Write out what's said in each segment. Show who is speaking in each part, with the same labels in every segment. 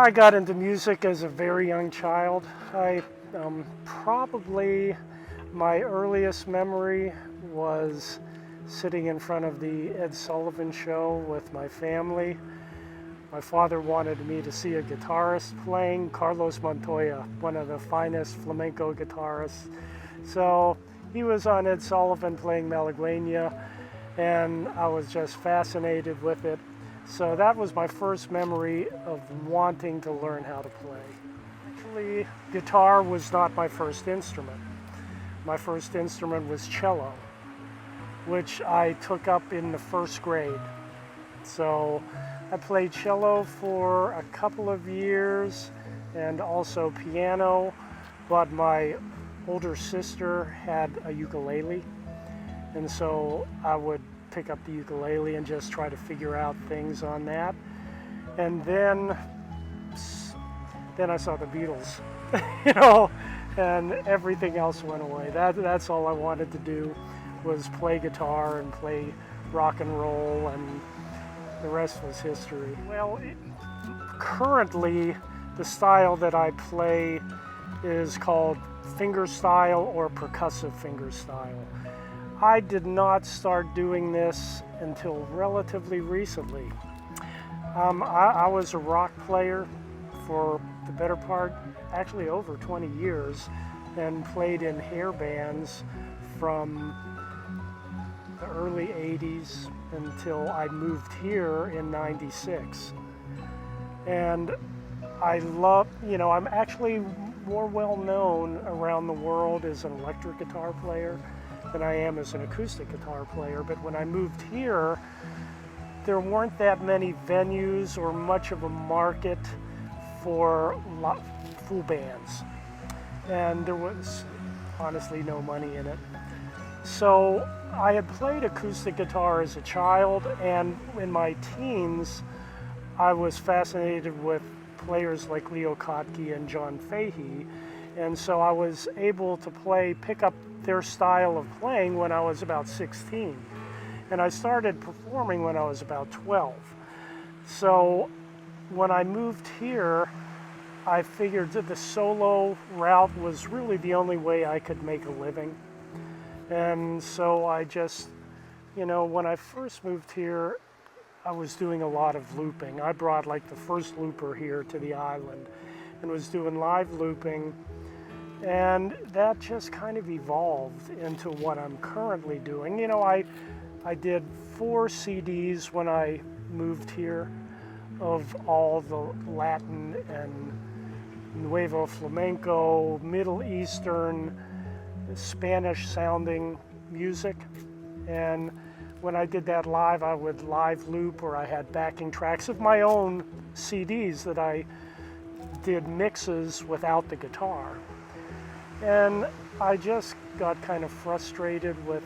Speaker 1: I got into music as a very young child. Probably my earliest memory was sitting in front of the Ed Sullivan Show with my family. My father wanted me to see a guitarist playing, Carlos Montoya, one of the finest flamenco guitarists. So he was on Ed Sullivan playing Malagueña, and I was just fascinated with it. So that was my first memory of wanting to learn how to play. Actually, guitar was not my first instrument. My first instrument was cello, which I took up in the first grade. So I played cello for a couple of years and also piano, but my older sister had a ukulele, and so I would pick up the ukulele and just try to figure out things on that. And then I saw the Beatles, and everything else went away. That's all I wanted to do, was play guitar and play rock and roll, and the rest was history. Well, currently the style that I play is called fingerstyle or percussive fingerstyle. I did not start doing this until relatively recently. I was a rock player for the better part, actually over 20 years, and played in hair bands from the early 80s until I moved here in '96. And I'm actually more well known around the world as an electric guitar player than I am as an acoustic guitar player. But when I moved here, there weren't that many venues or much of a market for full bands. And there was honestly no money in it. So I had played acoustic guitar as a child, and in my teens, I was fascinated with players like Leo Kottke and John Fahey, and so I was able to pick up their style of playing when I was about 16. And I started performing when I was about 12. So when I moved here, I figured that the solo route was really the only way I could make a living. And so I just, when I first moved here, I was doing a lot of looping. I brought like the first looper here to the island and was doing live looping. And that just kind of evolved into what I'm currently doing. I did 4 CDs when I moved here of all the Latin and Nuevo Flamenco, Middle Eastern, Spanish sounding music. And when I did that live, I would live loop, or I had backing tracks of my own CDs that I did mixes without the guitar. And I just got kind of frustrated with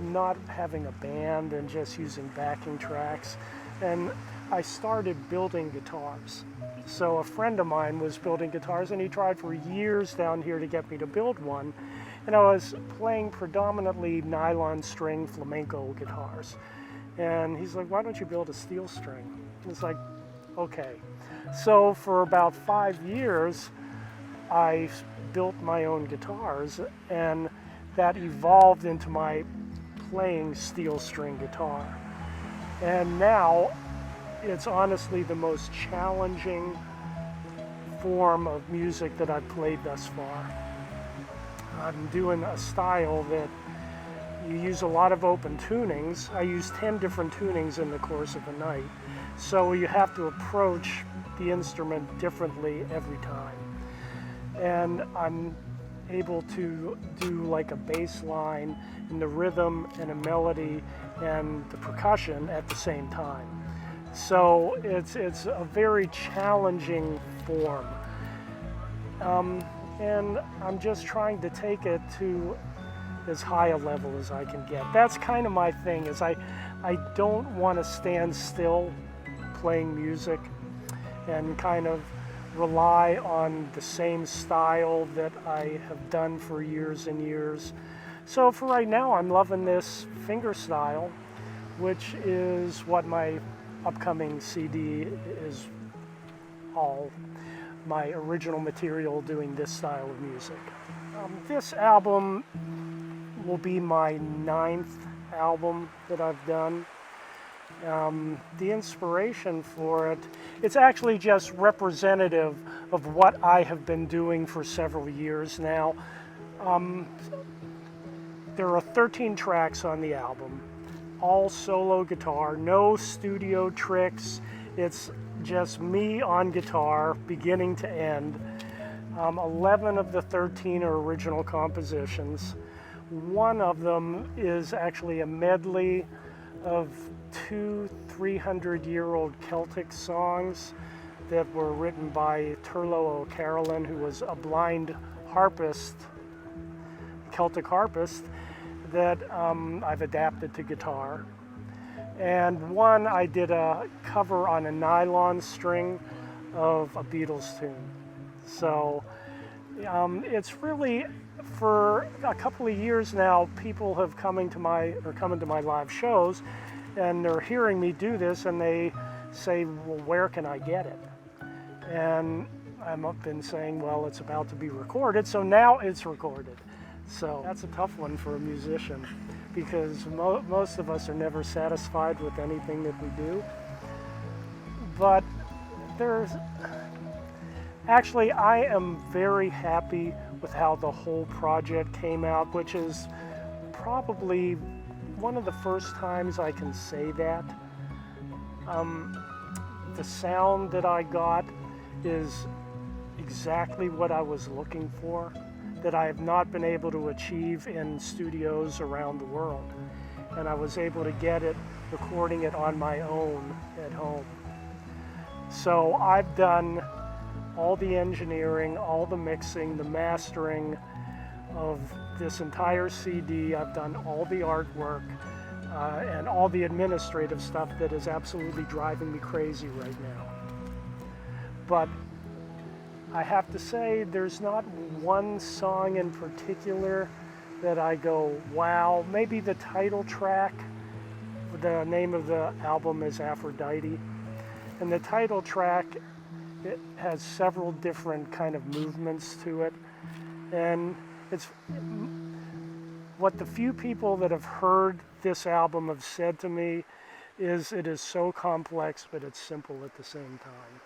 Speaker 1: not having a band and just using backing tracks. And I started building guitars. So a friend of mine was building guitars, and he tried for years down here to get me to build one. And I was playing predominantly nylon string flamenco guitars. And he's like, why don't you build a steel string? And it's like, okay. So for about 5 years, I built my own guitars, and that evolved into my playing steel string guitar. And now it's honestly the most challenging form of music that I've played thus far. I'm doing a style that you use a lot of open tunings. I use 10 different tunings in the course of a night. So you have to approach the instrument differently every time. And I'm able to do like a bass line and the rhythm and a melody and the percussion at the same time. So it's a very challenging form. And I'm just trying to take it to as high a level as I can get. That's kind of my thing, is I don't want to stand still playing music and kind of rely on the same style that I have done for years and years. So for right now, I'm loving this fingerstyle, which is what my upcoming CD is all my original material doing this style of music. This album will be my 9th album that I've done. The inspiration for it, it's actually just representative of what I have been doing for several years now. There are 13 tracks on the album, all solo guitar, no studio tricks. It's just me on guitar, beginning to end. 11 of the 13 are original compositions. One of them is actually a medley of 2 300-year-old Celtic songs that were written by Turlo O'Carolan, who was a blind harpist, Celtic harpist, that I've adapted to guitar. And one I did a cover on a nylon string of a Beatles tune. So it's really, for a couple of years now, people have coming to my live shows, and they're hearing me do this, and they say, well, where can I get it? And I've been saying, well, it's about to be recorded, so now it's recorded. So that's a tough one for a musician, because most of us are never satisfied with anything that we do. But actually, I am very happy with how the whole project came out, which is probably one of the first times I can say that. The sound that I got is exactly what I was looking for, that I have not been able to achieve in studios around the world. And I was able to get it, recording it on my own at home. So I've done all the engineering, all the mixing, the mastering of this entire CD. I've done all the artwork and all the administrative stuff that is absolutely driving me crazy right now. But I have to say, there's not one song in particular that I go, wow. Maybe the title track. The name of the album is Aphrodite. And the title track, it has several different kind of movements to it. And it's what the few people that have heard this album have said to me is it is so complex, but it's simple at the same time.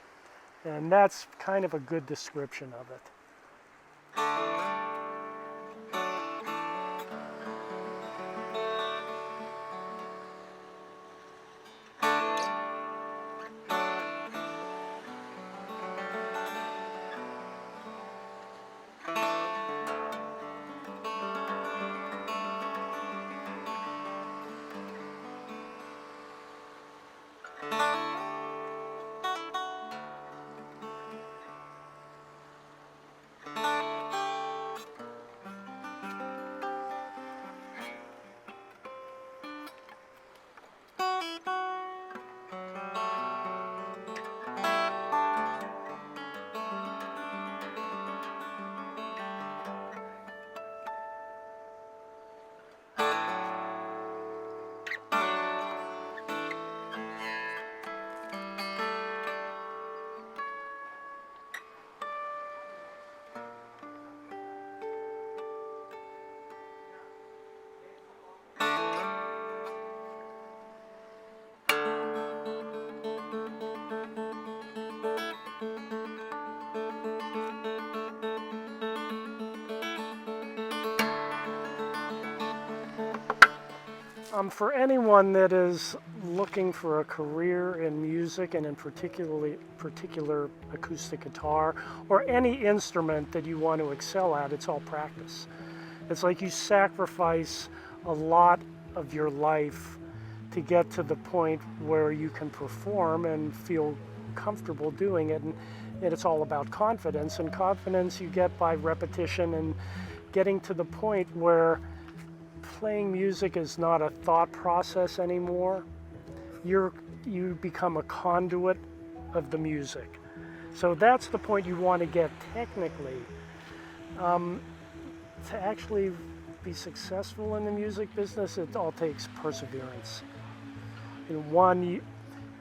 Speaker 1: And that's kind of a good description of it. For anyone that is looking for a career in music, and in particular acoustic guitar, or any instrument that you want to excel at, it's all practice. It's like you sacrifice a lot of your life to get to the point where you can perform and feel comfortable doing it. And it's all about confidence, and confidence you get by repetition and getting to the point where playing music is not a thought process anymore. You become a conduit of the music. So that's the point you want to get technically. To actually be successful in the music business, it all takes perseverance. And one,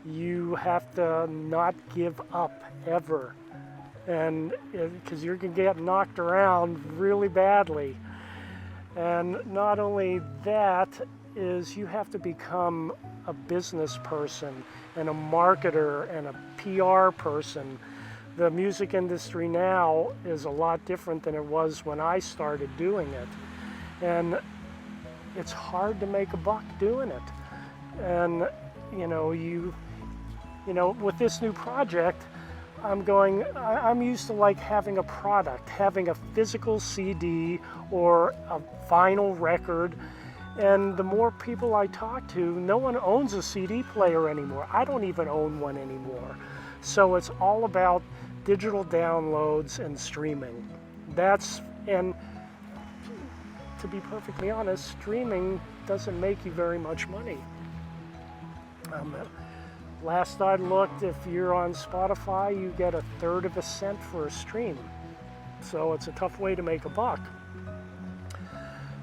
Speaker 1: you have to not give up ever, and because you're going to get knocked around really badly. And not only that, is you have to become a business person and a marketer and a PR person. The music industry now is a lot different than it was when I started doing it. And it's hard to make a buck doing it. And with this new project, I'm used to like having a product, having a physical CD or a vinyl record. And the more people I talk to, no one owns a CD player anymore. I don't even own one anymore. So it's all about digital downloads and streaming. And to be perfectly honest, streaming doesn't make you very much money. Last I looked, if you're on Spotify, you get 1/3 of a cent for a stream. So it's a tough way to make a buck.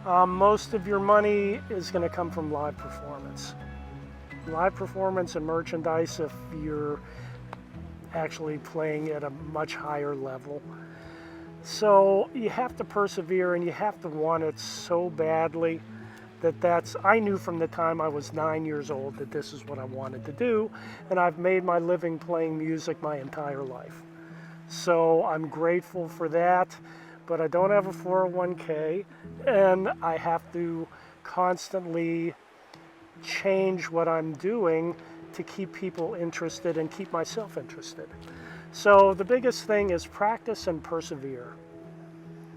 Speaker 1: Most of your money is going to come from live performance. Live performance and merchandise if you're actually playing at a much higher level. So you have to persevere and you have to want it so badly I knew from the time I was 9 years old that this is what I wanted to do, and I've made my living playing music my entire life. So I'm grateful for that, but I don't have a 401k, and I have to constantly change what I'm doing to keep people interested and keep myself interested. So the biggest thing is practice and persevere.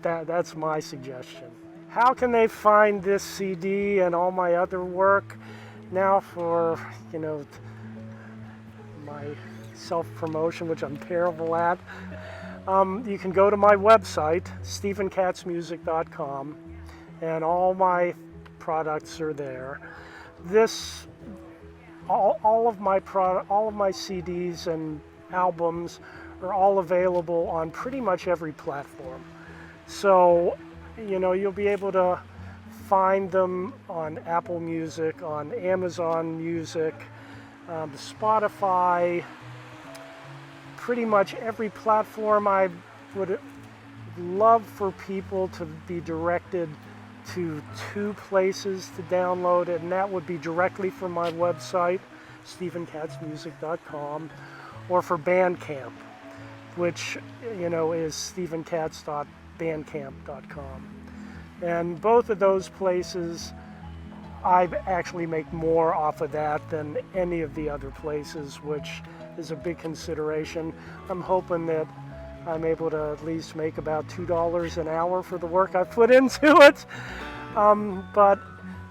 Speaker 1: That's my suggestion. How can they find this CD and all my other work? Now for, my self-promotion, which I'm terrible at, you can go to my website, stevenkatzmusic.com, and all my products are there. All of my CDs and albums are all available on pretty much every platform. So, you'll be able to find them on Apple Music, on Amazon Music, Spotify, pretty much every platform. I would love for people to be directed to 2 places to download it, and that would be directly from my website, stevenkatzmusic.com, or for Bandcamp, which is stevenkatz.bandcamp.com. And both of those places, I actually make more off of that than any of the other places, which is a big consideration. I'm hoping that I'm able to at least make about $2 an hour for the work I put into it. But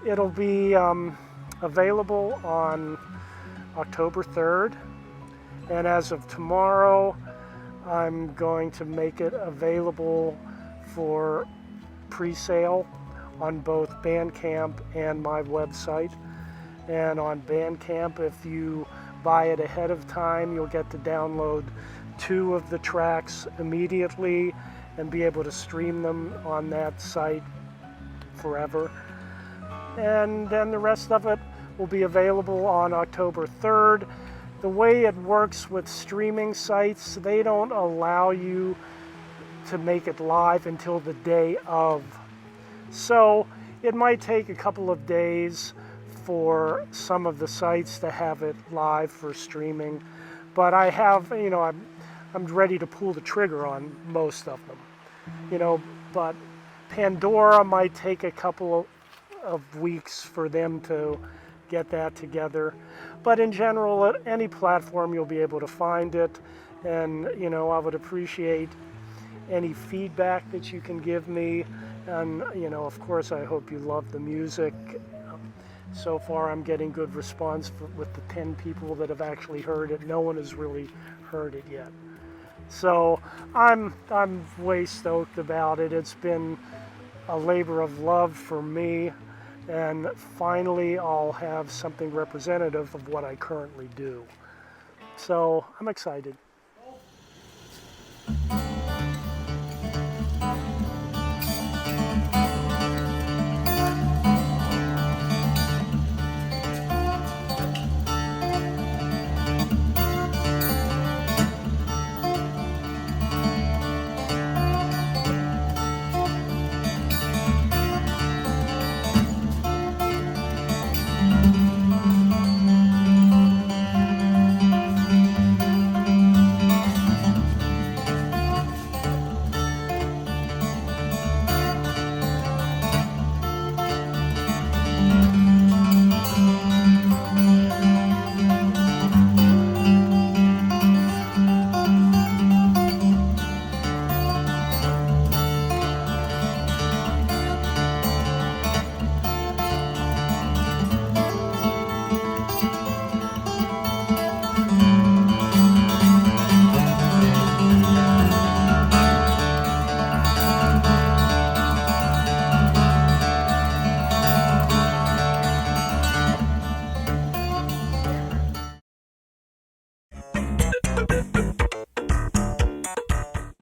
Speaker 1: it'll be available on October 3rd. And as of tomorrow, I'm going to make it available for pre-sale on both Bandcamp and my website. And on Bandcamp, if you buy it ahead of time, you'll get to download 2 of the tracks immediately and be able to stream them on that site forever. And then the rest of it will be available on October 3rd. The way it works with streaming sites, they don't allow you to make it live until the day of. So it might take a couple of days for some of the sites to have it live for streaming, but I have, I'm ready to pull the trigger on most of them. But Pandora might take a couple of weeks for them to get that together. But in general, at any platform, you'll be able to find it. And, I would appreciate any feedback that you can give me. And, of course, I hope you love the music. So far, I'm getting good response with the 10 people that have actually heard it. No one has really heard it yet. So I'm way stoked about it. It's been a labor of love for me. And finally, I'll have something representative of what I currently do. So I'm excited.